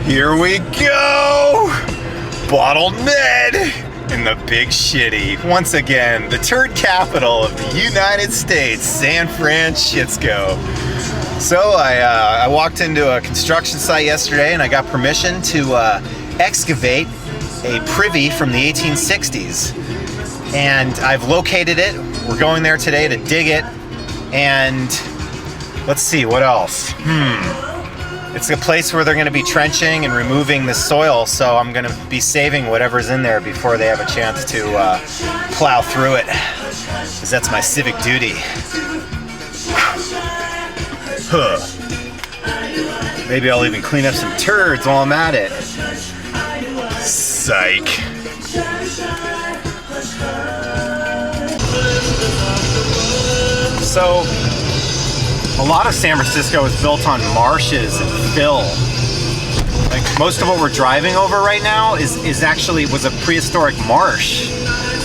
Here we go! BottleNed in the big shitty. Once again, the turd capital of the United States, San FranShitsCo. So I walked into a construction site yesterday and I got permission to excavate a privy from the 1860s. And I've located it. We're going there today to dig it. And let's see, what else? It's a place where they're going to be trenching and removing the soil, so I'm going to be saving whatever's in there before they have a chance to plow through it, because that's my civic duty. Maybe I'll even clean up some turds while I'm at it. Psych. So, a lot of San Francisco is built on marshes and fill. Like most of what we're driving over right now was a prehistoric marsh,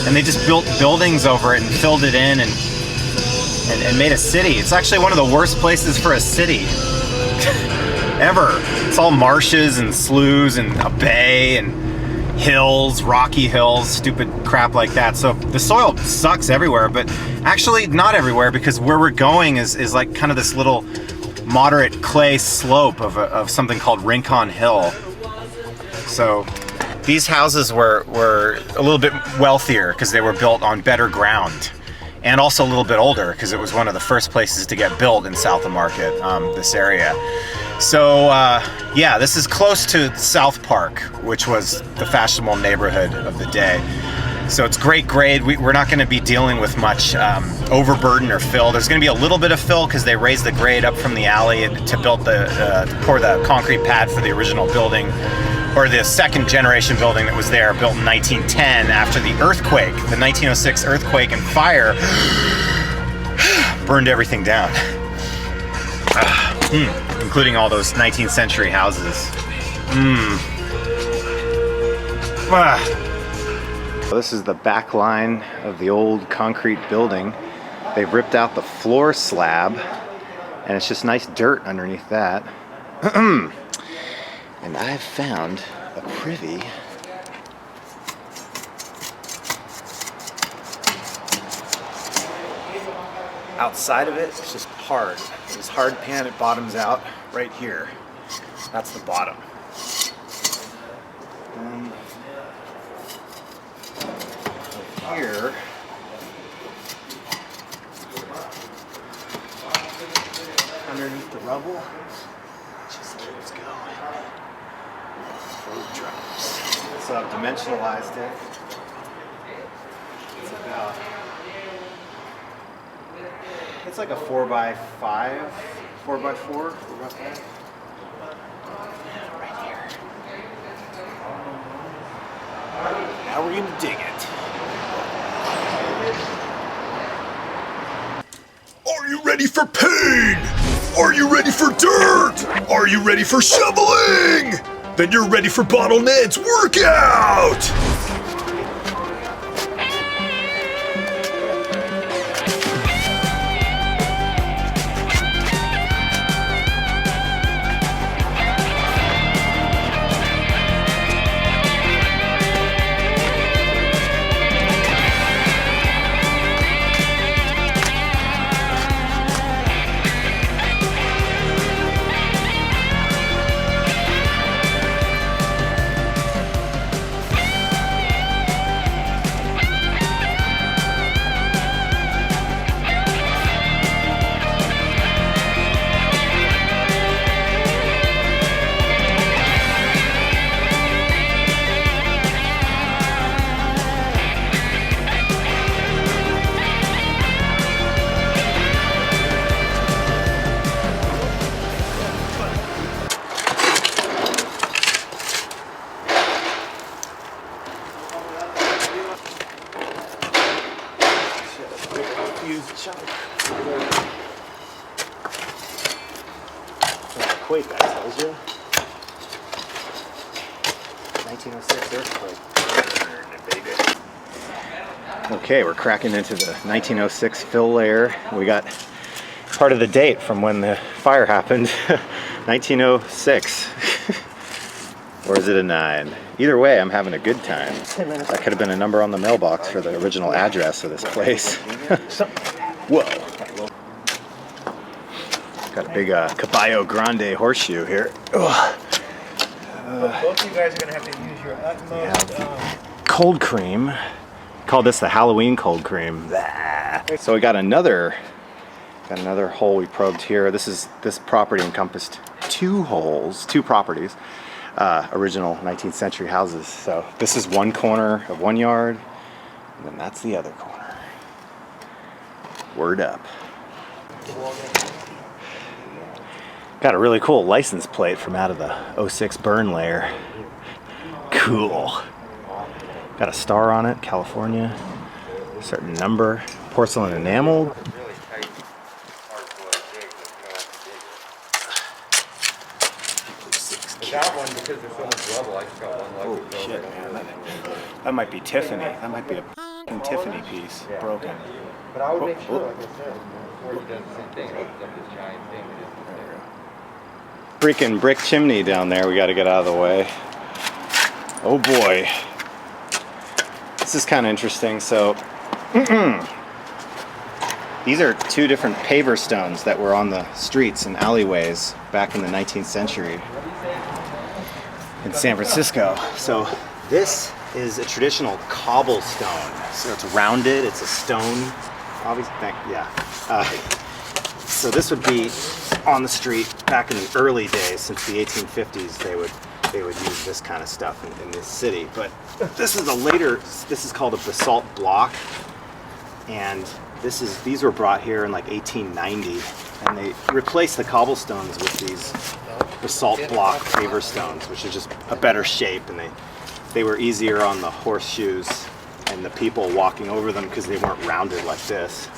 and they just built buildings over it and filled it in and made a city. It's actually one of the worst places for a city ever. It's all marshes and sloughs and a bay and hills, rocky hills, stupid crap like that. So the soil sucks everywhere, but actually not everywhere, because where we're going is like kind of this little moderate clay slope of something called Rincon Hill. So these houses were a little bit wealthier because they were built on better ground, and also a little bit older because it was one of the first places to get built in South of Market, this area. So yeah, this is close to South Park, which was the fashionable neighborhood of the day. So it's great grade. We're not going to be dealing with much overburden or fill. There's going to be a little bit of fill because they raised the grade up from the alley to pour the concrete pad for the original building, or the second generation building that was there, built in 1910 after the earthquake. The 1906 earthquake and fire burned everything down. Including all those 19th century houses. This is the back line of the old concrete building. They've ripped out the floor slab, and it's just nice dirt underneath that. And I've found a privy. Outside of it, it's just hard. This hard pan, it bottoms out right here. That's the bottom. And here, underneath the rubble, it just keeps going. Food drops. So I've dimensionalized it. It's like a 4x5, 4x4, right here. Now we're gonna dig it. Are you ready for pain? Are you ready for dirt? Are you ready for shoveling? Then you're ready for BottleNed's workout! Earthquake, I told you. 1906 earthquake. Okay, we're cracking into the 1906 fill layer. We got part of the date from when the fire happened, 1906. Or is it a 9? Either way, I'm having a good time. That could have been a number on the mailbox for the original address of this place. Whoa. Got a big Caballo Grande horseshoe here. Both of you guys are going to have to use your utmost. Cold cream. Call this the Halloween cold cream. So we got another hole we probed here. This property encompassed 2 holes, 2 properties. Original 19th century houses. So this is one corner of one yard, and then that's the other corner. Word up. Got a really cool license plate from out of the 06 burn layer. Cool. Got a star on it, California. Certain number. Porcelain enameled. That one, because there's so much rubble, I just got one lucky. Oh shit, man. That might be Tiffany. That might be a Tiffany piece. Broken. But I would make sure, like I said, before he does the same thing, it opens up this giant thing. Freaking brick chimney down there. We got to get out of the way. Oh boy. This is kind of interesting. So, these are 2 different paver stones that were on the streets and alleyways back in the 19th century in San Francisco. So this is a traditional cobblestone. So it's rounded, it's a stone. Obviously, yeah. So this would be on the street back in the early days, since the 1850s. They would use this kind of stuff in this city. But this is this is called a basalt block, and these were brought here in like 1890, and they replaced the cobblestones with these basalt block paver stones, which is just a better shape, and they were easier on the horseshoes and the people walking over them because they weren't rounded like this.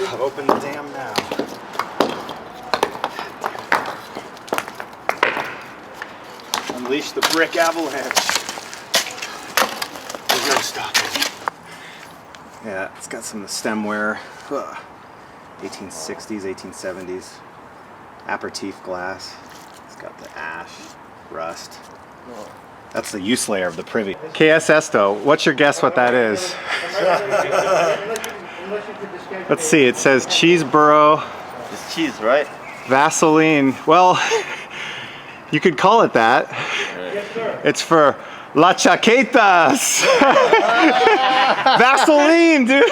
I've opened the dam now. Unleash the brick avalanche. There's no stopping. Yeah, it's got some stem wear. 1860s, 1870s. Aperitif glass. It's got the ash, rust. That's the use layer of the privy. KSS though, what's your guess what that is? Let's see, it says Cheeseboro. It's cheese, right? Vaseline. Well, you could call it that. It's for La Chaquetas. Vaseline, dude.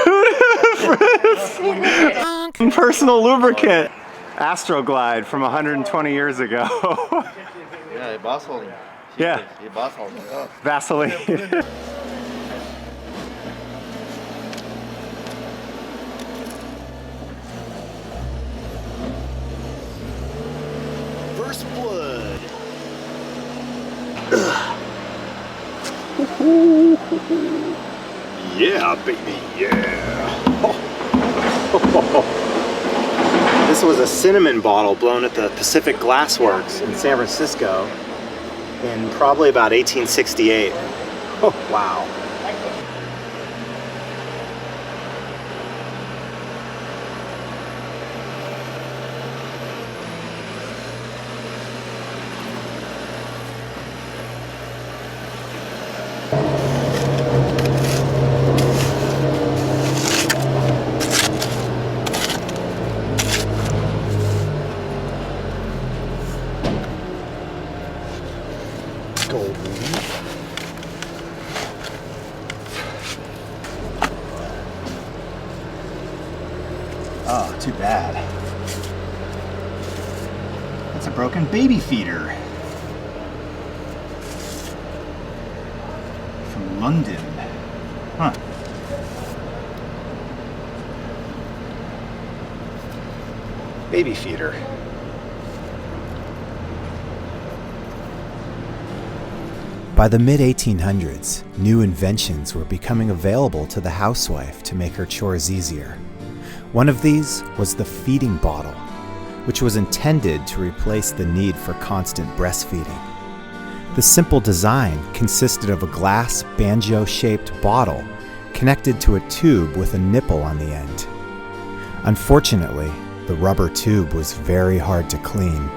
Personal lubricant. Astroglide from 120 years ago. Yeah, Vaseline. Yeah. Vaseline. First blood. Yeah, baby, yeah. This was a cinnamon bottle blown at the Pacific Glass Works in San Francisco in probably about 1868. Oh, wow. Oh, too bad. That's a broken baby feeder. From London. Huh. Baby feeder. By the mid-1800s, new inventions were becoming available to the housewife to make her chores easier. One of these was the feeding bottle, which was intended to replace the need for constant breastfeeding. The simple design consisted of a glass banjo-shaped bottle connected to a tube with a nipple on the end. Unfortunately, the rubber tube was very hard to clean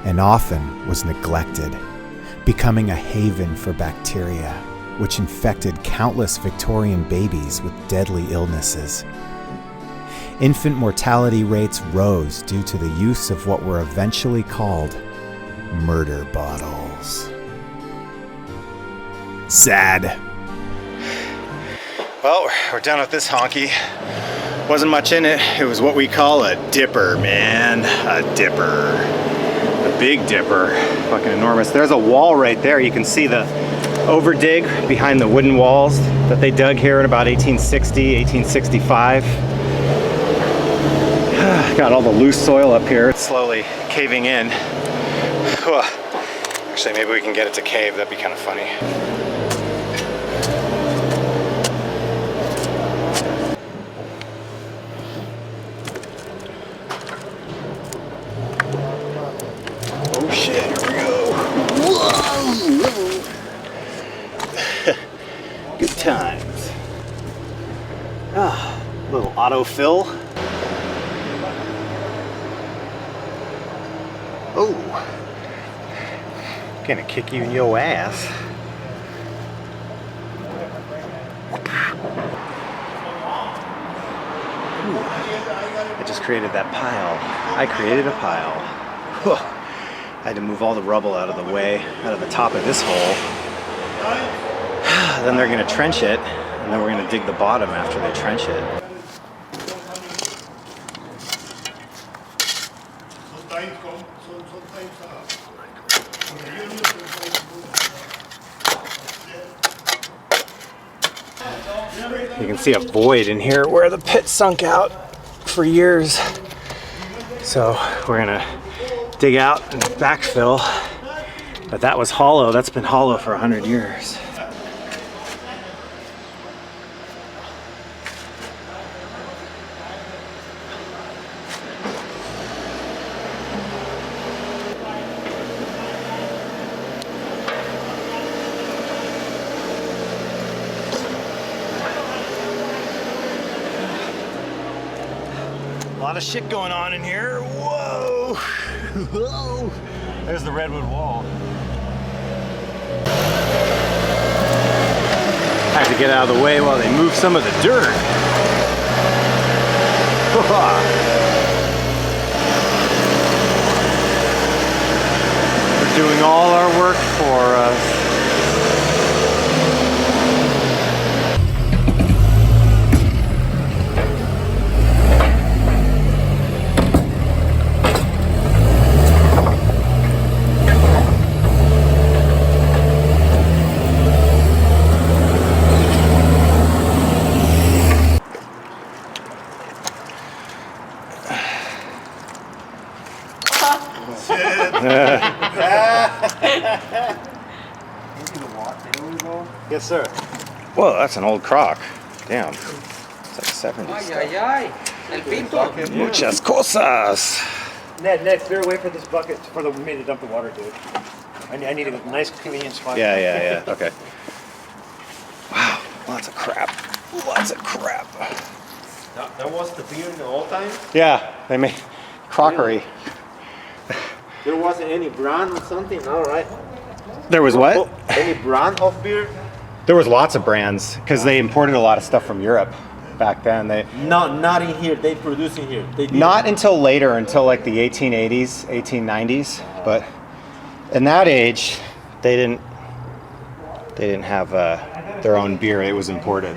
and often was neglected, becoming a haven for bacteria, which infected countless Victorian babies with deadly illnesses. Infant mortality rates rose due to the use of what were eventually called murder bottles. Sad. Well, we're done with this honky. Wasn't much in it. It was what we call a dipper, man. A dipper. A big dipper. Fucking enormous. There's a wall right there. You can see the overdig behind the wooden walls that they dug here in about 1860, 1865. Got all the loose soil up here. It's slowly caving in. Actually, maybe we can get it to cave. That'd be kind of funny. Oh shit, here we go. Whoa! Good times. Ah, little autofill. Oh, gonna kick you in your ass. Ooh. I just created that pile. I created a pile. Whew. I had to move all the rubble out of the way, out of the top of this hole. Then they're gonna trench it, and then we're gonna dig the bottom after they trench it. You can see a void in here where the pit sunk out for years. So we're gonna dig out and backfill. But that was hollow. That's been hollow for 100 years. A lot of shit going on in here. Whoa! Whoa! There's the redwood wall. I had to get out of the way while they move some of the dirt. They're doing all our work for us. Yes, sir. Whoa, that's an old crock. Damn. It's like 70s. Muchas cosas. Ned, clear away for this bucket for me to dump the water, dude. I need a nice, convenient spot. Yeah. Okay. Wow, lots of crap. Lots of crap. That was the beer in the old time? Yeah, they made crockery. There wasn't any brand or something, all right? There was what? Any brand of beer? There was lots of brands because they imported a lot of stuff from Europe back then. No, not in here. They produce in here. They Not until later, until like the 1880s, 1890s. But in that age, they didn't have their own beer. It was imported.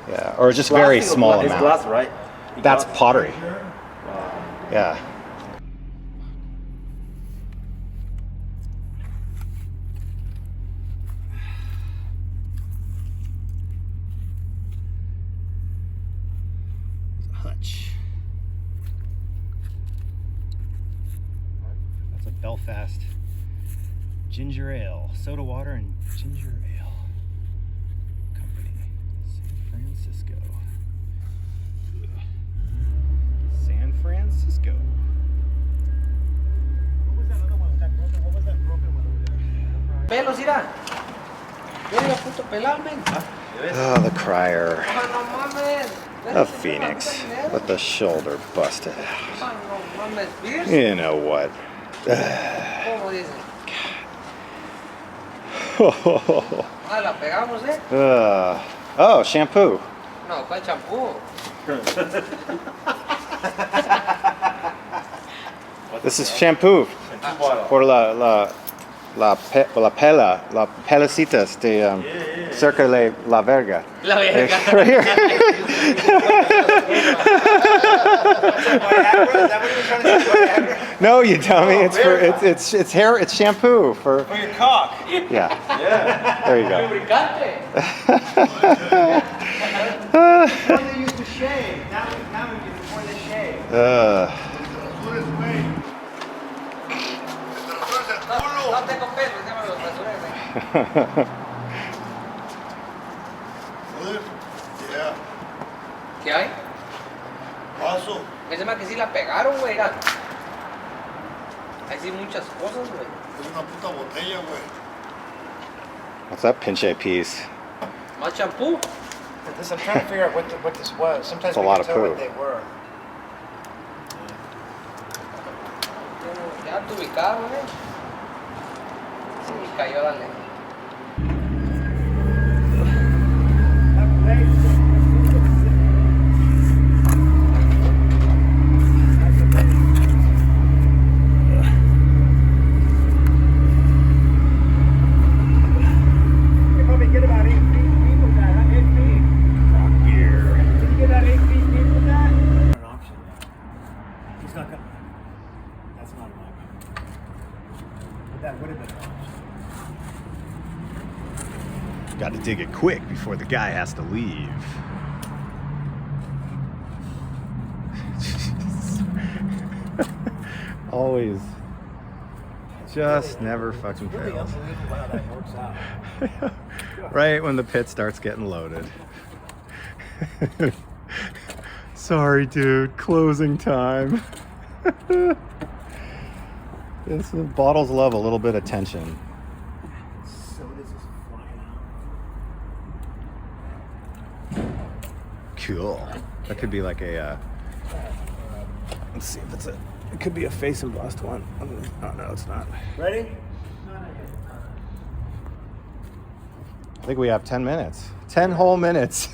Yeah, or just very small amount. It's glass, right? That's pottery. Yeah. Hutch. That's a Belfast ginger ale, soda water and ginger ale company, San FranShitsCo. San FranShitsCo. What was that other one? What was that broken one over there? Pelos, mira. Verga, puto pelado, men. Oh, the crier. No mames. A phoenix with the shoulder busted out. No mames, Pierce. You know what? ¿Cómo dice? Ah, la pegamos, eh? Oh, shampoo. No, ¿cuál champú? This is shampoo por la pelecitas de cerca de la verga. La verga. Right here. No, you dummy. It's for it's hair. It's shampoo for your cock. yeah. There you go. Lubricante. Before they used to shave. Now we do before they shave. No tengo pelos, déjame los rasuré. ¿Qué hay? Paso. Me llama que sí la pegaron, güey. Mira. Hay sí muchas cosas, güey. Es una puta botella, güey. What's that pinche piece? Más champú. This, I'm trying to figure out what this was. Sometimes It's a we lot can of tell poo. what they were. Ya te ubicaron, eh. Sí, me cayó la lengua. Got to dig it quick before the guy has to leave. Always. Just never fucking fails. Unbelievable how that works out. Right when the pit starts getting loaded. Sorry, dude. Closing time. The bottles love a little bit of tension. Sodas is flying out. Cool. That could be like a. Let's see if it's a. It could be a face and bust one. Oh no, it's not. Ready? I think we have 10 minutes. 10 whole minutes.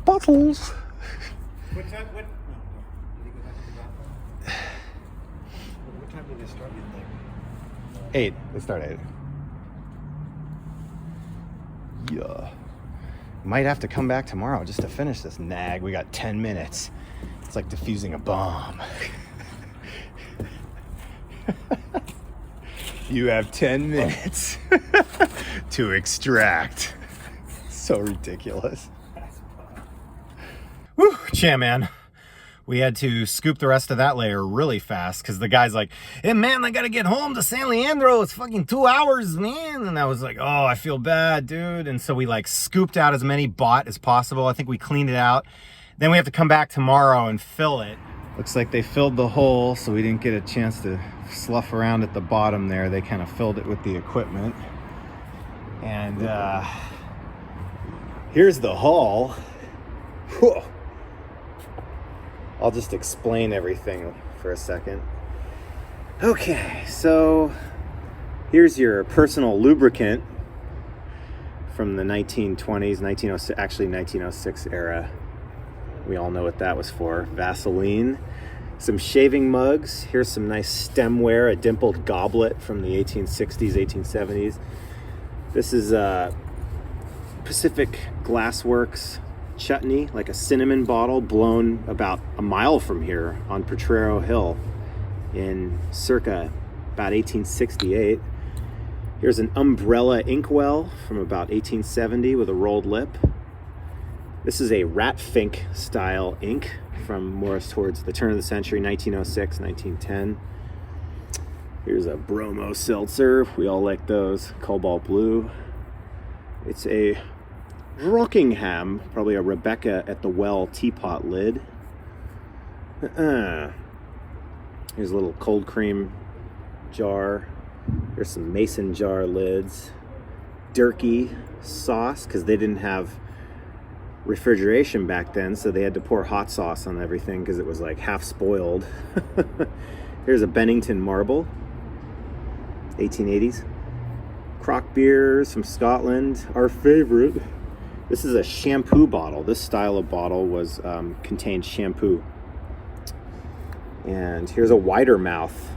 Bottles. What time? What? No. Did he go back to the bathroom? What time did they start? You think? 8. They start 8. Yeah. Might have to come back tomorrow just to finish this nag. We got 10 minutes. It's like defusing a bomb. You have 10 minutes to extract. So ridiculous. Woo, champ, man. We had to scoop the rest of that layer really fast because the guy's like, hey, man, I got to get home to San Leandro. It's fucking 2 hours, man. And I was like, oh, I feel bad, dude. And so we like scooped out as many bot as possible. I think we cleaned it out. Then we have to come back tomorrow and fill it. Looks like they filled the hole, so we didn't get a chance to slough around at the bottom there. They kind of filled it with the equipment. And here's the haul. Whew. I'll just explain everything for a second. Okay, so here's your personal lubricant from the 1920s, 1906, actually 1906 era. We all know what that was for. Vaseline. Some shaving mugs. Here's some nice stemware, a dimpled goblet from the 1860s, 1870s. This is Pacific Glassworks chutney, like a cinnamon bottle blown about a mile from here on Potrero Hill in circa about 1868. Here's an umbrella inkwell from about 1870 with a rolled lip. This is a rat fink style ink from more towards the turn of the century, 1906, 1910. Here's a Bromo seltzer. We all like those. Cobalt blue. It's a Rockingham, probably a Rebecca at the Well teapot lid. Here's a little cold cream jar. Here's some mason jar lids. Durkee sauce, because they didn't have refrigeration back then, so they had to pour hot sauce on everything because it was like half spoiled. Here's a Bennington marble, 1880s. Crock beers from Scotland, our favorite. This is a shampoo bottle. This style of bottle was contained shampoo. And here's a wider mouth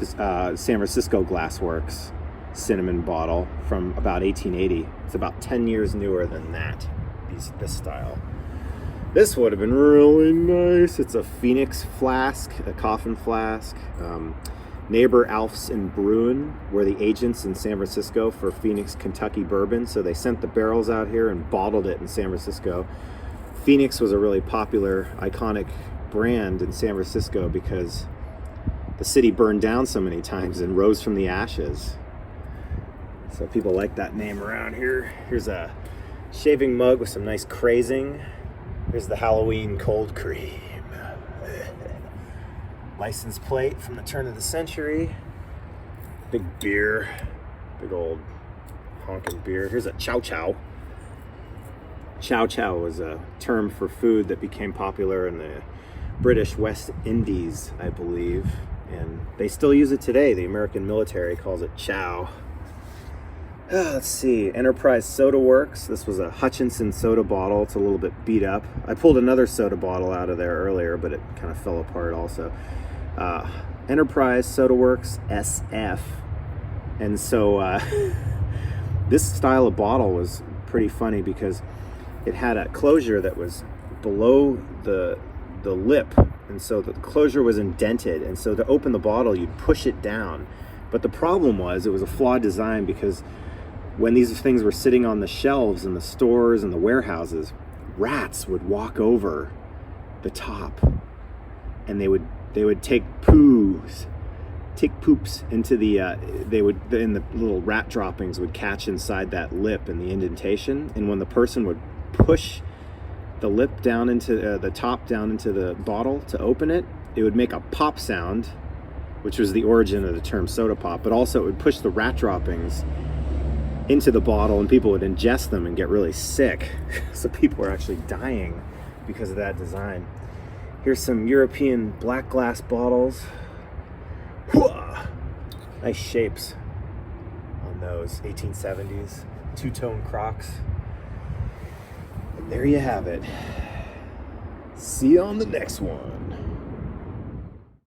San Francisco Glassworks cinnamon bottle from about 1880. It's about 10 years newer than that, this style. This would have been really nice. It's a Phoenix flask, a coffin flask. Neighbor Alf's and Bruin were the agents in San Francisco for Phoenix, Kentucky bourbon, so they sent the barrels out here and bottled it in San Francisco. Phoenix was a really popular, iconic brand in San Francisco because the city burned down so many times and rose from the ashes. So people like that name around here. Here's a shaving mug with some nice crazing. Here's the Halloween cold cream. License plate from the turn of the century. Big beer. Big old honking beer. Here's a chow chow. Chow chow was a term for food that became popular in the British West Indies, I believe. And they still use it today. The American military calls it chow. Let's see, Enterprise Soda Works. This was a Hutchinson soda bottle. It's a little bit beat up. I pulled another soda bottle out of there earlier, but it kind of fell apart also. Enterprise Soda Works SF. And so this style of bottle was pretty funny because it had a closure that was below the lip, and so the closure was indented, and so to open the bottle you'd push it down. But the problem was it was a flawed design because when these things were sitting on the shelves in the stores and the warehouses, rats would walk over the top, and they would take poops into the and the little rat droppings would catch inside that lip and the indentation, and when the person would push the lip down into the top down into the bottle to open it, it would make a pop sound, which was the origin of the term soda pop, but also it would push the rat droppings into the bottle and people would ingest them and get really sick. So people were actually dying because of that design. Here's some European black glass bottles. Whoa! Nice shapes on those 1870s two-tone Crocs. And there you have it. See you on the next one.